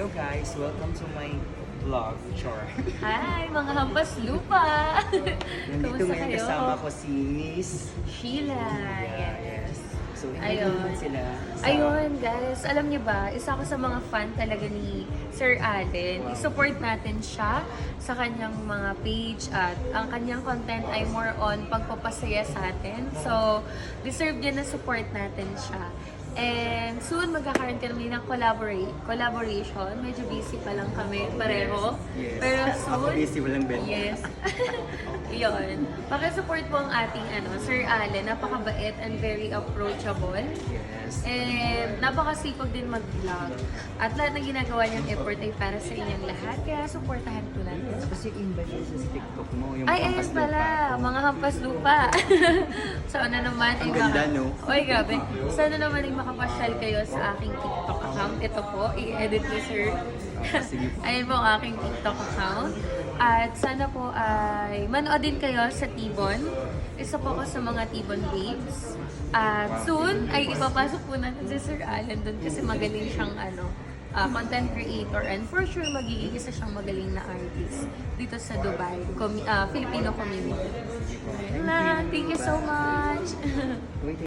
Hello guys, welcome to my vlog, Chor. Hi, mga hampas lupa! Nandito Kamusta ngayon kayo? kasama ko si Miss. Sheila, yes. So, Ayun. naman sila sa... Ayun, guys. Alam niyo ba, isa ako sa mga fan talaga ni Sir Allen. Wow. I-support natin siya sa kanyang mga page at ang kanyang content ay more on pagpapasaya sa atin. So, deserve niya na support natin siya. And soon, magkakaroon kami ng collaboration. Medyo busy pa lang kami pareho. Yes. Pero Ako soon, busy, walang benta. yes. Yun. Pakisupport po ang ating Sir Allen. Napakabait and very approachable. Yes. And napakasipag din mag-vlog. At lahat ng ginagawa niyang effort ay para sa inyong lahat. Kaya supportahan po natin. Tapos yung invite mo sa TikTok mo, yung Ay, Hampas ayun pala. Lupa. Mga hampas lupa. Sana naman Ang ganda, no? Oy, grabe. Sana naman ay makapasyal kayo sa aking TikTok account. Ito po, i-edit ni Sir. Sige po. Ayun po ang aking TikTok account. At sana po ay manood din kayo sa Tibon. Isa po ako sa mga Tibon babes. At soon ay ipapasok po natin si Sir Allen doon kasi magaling siyang content creator and for sure magiging isa siyang magaling na artist dito sa Dubai, Filipino community. Ayun lang. Thank you so much! Wait,